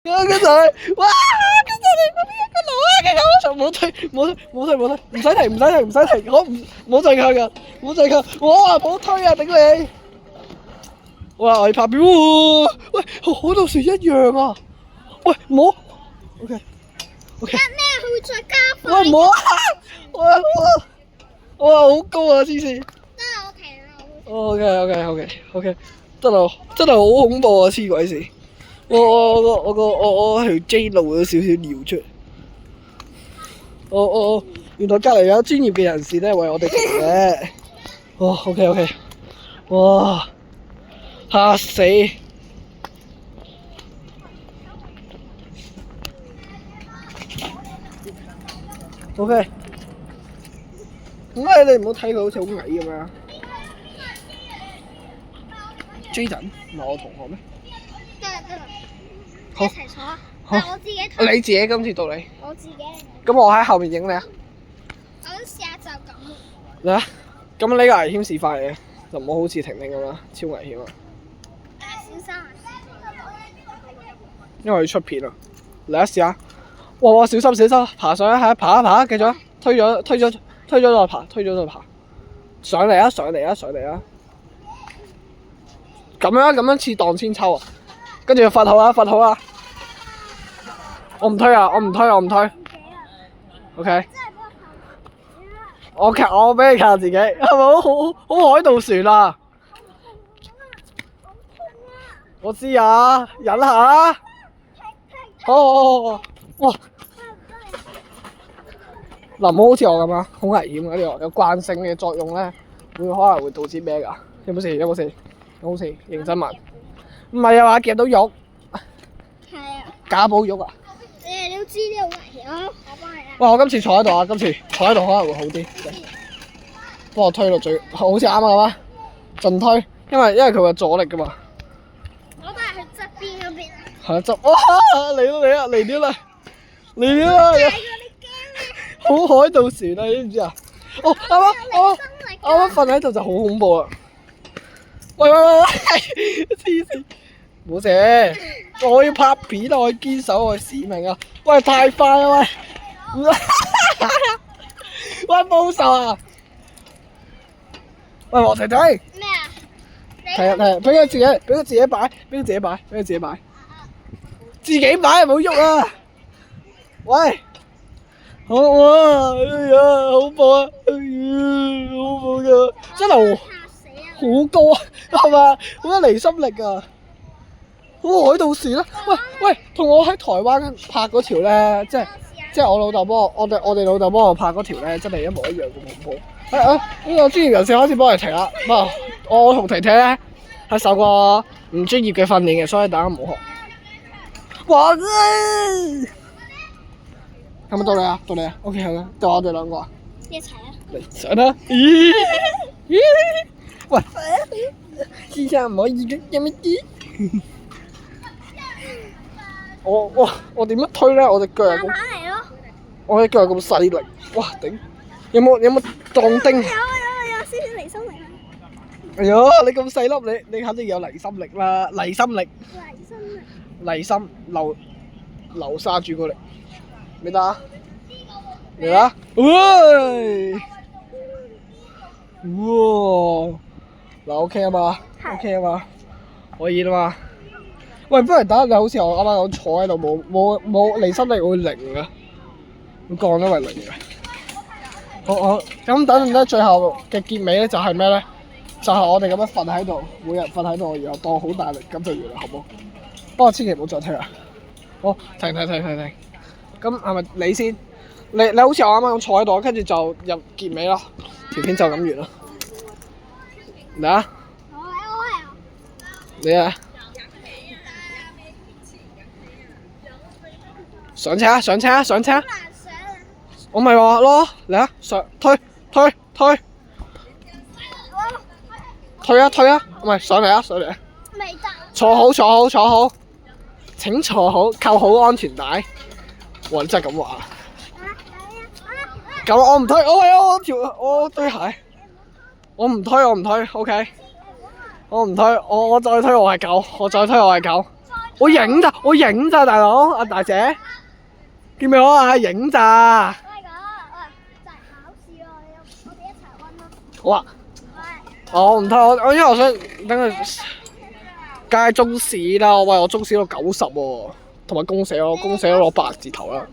跟住佢，哇！跟住你嗰邊一個路啊，嘅咁，冇推，唔使停，好唔好再靠㗎，唔好再靠，哇！唔好推啊，頂你！哇！我要拍片喎，喂，海盜船一樣啊，喂，唔好 ，OK，咩？佢會再加快。喂，唔好啊，哇，好高啊，黐線！得啦，我停啦。OK，得啦，真係好恐怖啊，黐鬼線！我條 J 露咗少少尿出嚟。原來隔離有專業嘅人士咧為我哋停嘅。哦，OK，哇，嚇死！OK，點解你唔好睇佢好似好矮咁樣？Jaden 唔係我同學咩？得啦，好一齊坐啊！但我自己睇。你自己今次到你，我自己。咁我喺後面影你啊！我試下就咁。嚟啊！咁呢個危險示範嚟嘅，就唔好好似婷婷咁啦，超危險啊！小心啊！因為要出片啊！嚟啊，試下！哇！小心！爬上去，爬！繼續啊！推咗再爬！上嚟啊！咁樣似盪千秋啊！跟住罰好啊！我唔推。OK。我俾你靠自己，係咪好海盜船啊？我知啊，忍下。好，哇！嗱，唔好好似我咁啊，好危險啊！呢個有慣性嘅作用咧，可能會導致咩㗎？有冇事？認真問。唔係啊嘛，夾到肉。係啊。假保肉啊！你都知呢好危險啊！我幫你啦。喂，我今次坐喺度啊，可能會好啲。幫我推到最，好似啱啊咁啊，盡推，因為佢有阻力㗎嘛。我都係去側邊嗰邊。係啊，哇！嚟啲啦！好海盜船啊，你知唔知啊？哦，啱啱瞓喺度就好恐怖啊！喂，黐線！冇事，我要拍片啊！我要堅守我嘅使命啊！喂，太快啦喂！喂，報仇啊！喂，黃婷婷。咩啊？係，俾佢自己擺，自己擺唔好喐啊！喂，好啊！哎呀，恐怖啊！恐怖㗎，真係好高啊，係嘛？好有離心力啊！好海盜船啊！喂，同我喺台灣拍嗰條咧，即係我老豆幫我哋老豆幫我拍嗰條咧，真係一模一樣咁恐怖。呢個專業人士開始幫你停啦。不過我同婷婷咧係受過唔專業嘅訓練嘅，所以大家唔好學。哇！係咪到你啊？OK 好啦，到我哋兩個啊。一齊啊！嚟上啦！咦？喂，試下唔可以嘅，有咩啲？我點樣推咧？我隻腳慢慢嚟咯。我隻腳咁細力，哇頂！有冇壯丁？有少少離心力啊！哎呀，你咁細粒，你肯定有離心力啦，離心流沙朱古力，你得啊？嚟啦！喂！哇！嗱 OK 啊嘛，OK 啊嘛，可以啦嘛。喂，不如等你好似我啱啱咁坐喺度，冇離心力會零嘅，會降咗為零嘅。好，咁等陣最後嘅結尾咧就係咩咧？就係我哋咁樣瞓喺度，每人瞓喺度，然後當好大力，咁就完啦，好唔好？不過千祈唔好再推啦。好，停。咁係咪你先？你好似我啱啱咁坐喺度，跟住就入結尾啦。條片就咁完啦。嚟啊！你啊！上車！我咪話咯，嚟啊！上推啊！唔係上嚟啊！坐好，請坐好，扣好安全帶。哇！你真係咁話？咁我唔推，我對鞋，我唔推 ，OK。我唔推，我再推我係狗，我影咋，大佬，阿大姐，見唔見我啊？影咋？喂，就係考試喎，我哋一齊温咯。好啊。喂。我唔得，我因為我想等佢。梗係中史啦，喂，我中史攞90喎，同埋公社都攞8字頭啦。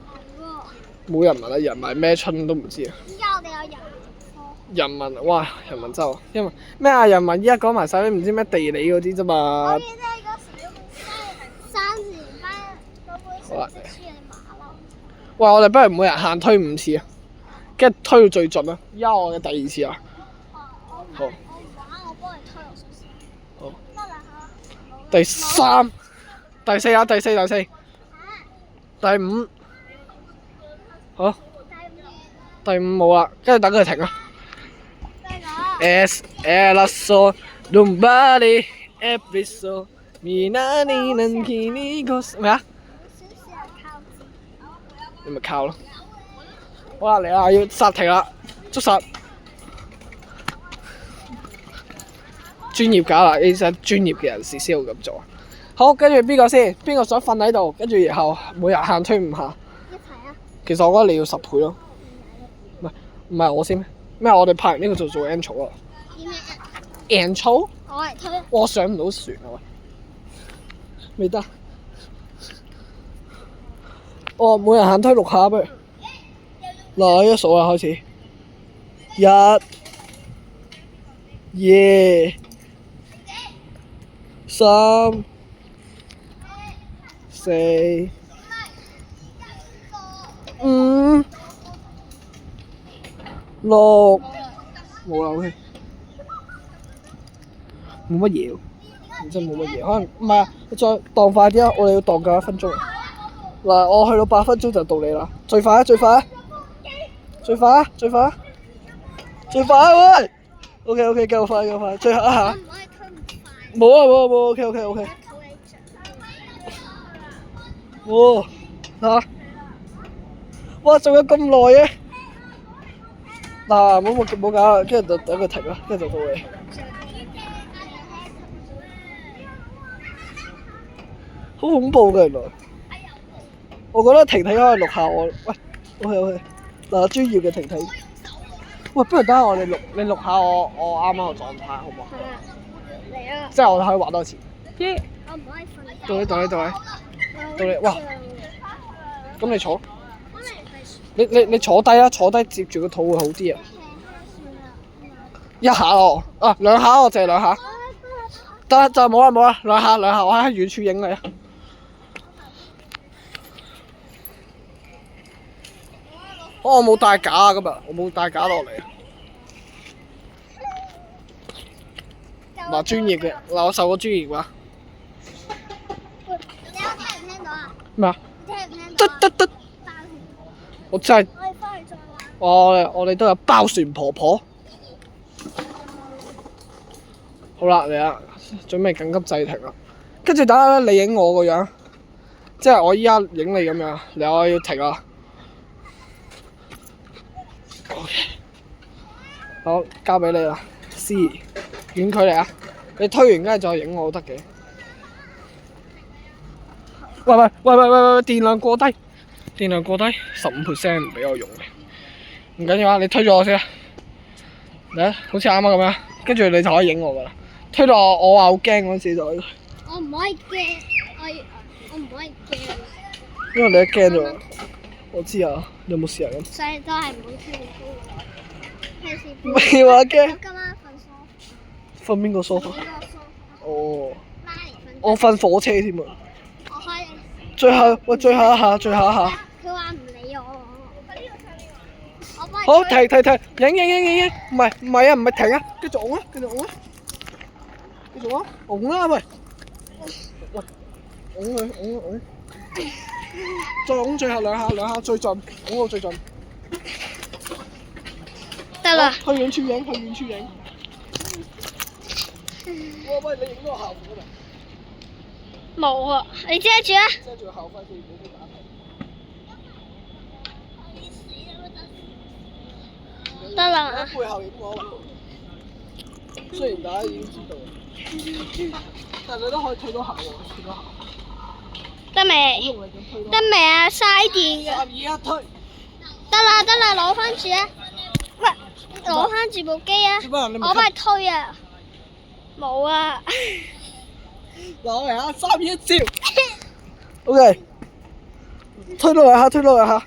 冇人文啊，人文咩春都唔知啊。依家我哋有人文科。人文哇，人文真係，因為咩啊？人文依家講埋晒啲唔知咩地理嗰啲啫嘛。我記得嗰時嗰本3年班嗰本小書嘅馬騮。喂，我哋不如每人限推5次啊，跟住推到最盡啊！依家我嘅第2次啊。好。我唔玩，我幫你推落宿舍。好。得啦嚇。第3、第4啊，第4、第5，好，第5冇啦，跟住等佢停啊。Es el sol nobody every soul， 你那你能聽你個咩啊？你咪靠咯。好啦，嚟啦，要剎停啦，捉實。專業㗎啦，呢啲專業嘅人士先會咁做。好，跟住邊個先？邊個想瞓喺度？跟住然後每日限推5下。一齊啊！其實我覺得你要10倍咯。唔係我先咩？咩？我哋拍完呢個就做 end 草啦。end 草？我嚟推。我上唔到船啊喂！未得。哦，每人限推6下不如。嗱，一數啦，開始。1、2、3、4、5、6，冇啦 OK，冇乜嘢喎，真係冇乜嘢，可能唔係啊，你再當快啲啊，我哋要當夠1分鐘。嗱，我去到8分鐘就到你啦，最快啊！最快啊！最快啊！最快啊！最快啊！喂 ！OK， 夠快，最後一下。唔可以推唔快。冇，OK。哇！嚇！哇！仲有咁耐嘅。嗱，冇搞啦，跟住就等佢停啦，跟住就到你。好恐怖㗎原來。我覺得婷婷可以錄下我，喂，OK，嗱專業嘅婷婷，喂，不如等下我哋你錄下我啱啱個狀態好唔好？係啊，嚟啊！即係我哋可以玩多次。耶！我唔可以瞓。到你，哇！咁你坐，你坐低啦，坐低接住個肚會好啲啊！一下咯，啊2下我淨係2下，得就冇啦，2下，我喺遠處影你啊！我冇帶架啊，今日我冇帶架落嚟。嗱，專業嘅，嗱我受過專業㗎。你聽唔聽到啊？咩啊？聽唔聽到啊？得，我真係。我哋翻去再玩。我哋都有包船婆婆。好啦，嚟啦，準備緊急掣停啦。跟住等下咧，你影我個樣，即係我依家影你咁樣，嚟我要停啦。OK， 好，交俾你啦。C， 遠距離啊！你推完跟住再影我都得嘅。喂，電量過低，15% 唔俾我用嘅。唔緊要啊，你推咗我先啊。嚟啊，好似啱啱咁樣，跟住你就可以影我噶啦。推到我話好驚嗰陣時就。我唔可以驚，我唔可以驚。因為你一驚咗，我知啊。你有冇試下咁？所以都係唔好推高。未話驚。我今晚瞓瞓邊個梳化？哦。拉嚟瞓。我瞓火車添啊！我開。最後一下。佢話唔理我。好，停，影，唔係啊，唔係停啊，繼續拱啊，繼續啊，拱啦，喂，拱佢，再拱最後2下，最盡，拱到最盡。得啦。去遠處影。喂，你影到個校服嗰度。冇啊，你遮住啊。遮住個校徽先，唔好俾打睇。得啦。背後影我，雖然大家已經知道，但係你都可以退到後喎，退到後。得未？得未啊？嘥電㗎。3、2、1，推。得啦，攞翻住啊！喂，攞翻住部機啊！我幫你推啊！冇啊！攞嚟啊！3、2、1，照。OK。推落嚟下，推落嚟下。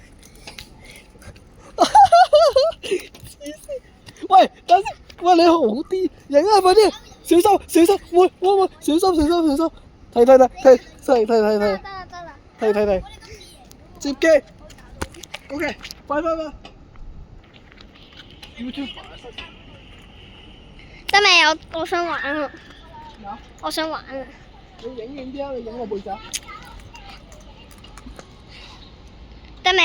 喂，等先。喂，你好啲，影啊快啲！小心！喂，小心！睇。得啦。接機。OK， 快！得未？我想玩啊！我想玩啊！你影遠啲啊！你影我背脊。得未？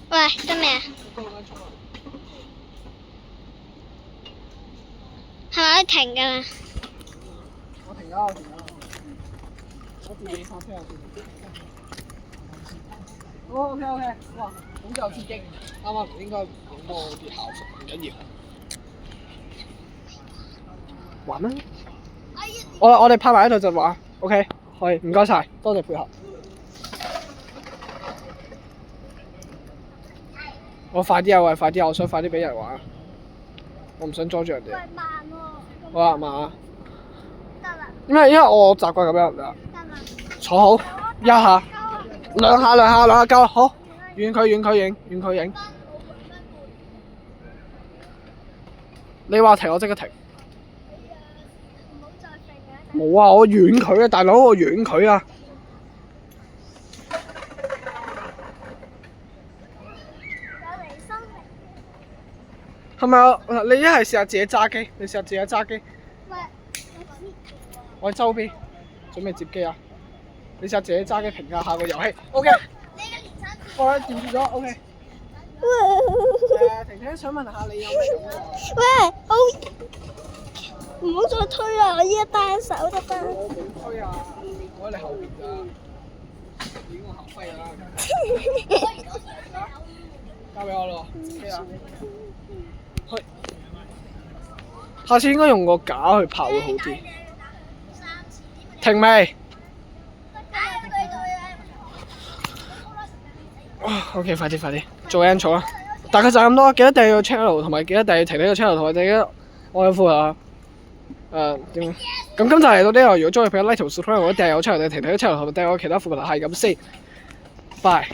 喂，得未啊？係咪停㗎啦？我停啦！我自己開車啊！OK， 哇，咁就刺激，啱啱唔應該影到啲校服，唔緊要。玩啦！我哋拍埋喺度就玩 ，OK， 可以，唔該晒，多謝配合。我快啲啊！喂，快啲啊！我想快啲俾人玩，我唔想阻住人哋。喂，慢喎。好啊，慢啊。得啦。因為我習慣咁樣啦。得啦。坐好，一下，兩下夠啦，好。遠距影。你話停，我即刻停。唔好再揈啦。冇啊！我遠距啊，大佬，我遠距啊。係咪啊？你一係試下自己揸機，你試下自己揸機。喂，我喺周邊，準備接機啊！你試下自己揸機評價下個遊戲。OK。我掂住咗。OK。婷想問下你有咩感覺？喂，唔好再推啦！我依家單手得得。我冇推啊！我喺你後邊咋，影我後揮啦。交俾我咯。OK 啦。去。下次應該用個架去拍會好啲。停未？OK， 快啲，做 intro 啦！大概就咁多，記得訂閱個 channel， 同埋記得訂閱婷婷個 channel， 同埋記得我有副啊點？咁今集嚟到呢度，如果中意，俾個 like 同 subscribe 我訂閱我 channel，訂閱婷婷個 channel， 同埋訂閱我其他副頻道，係咁先，拜。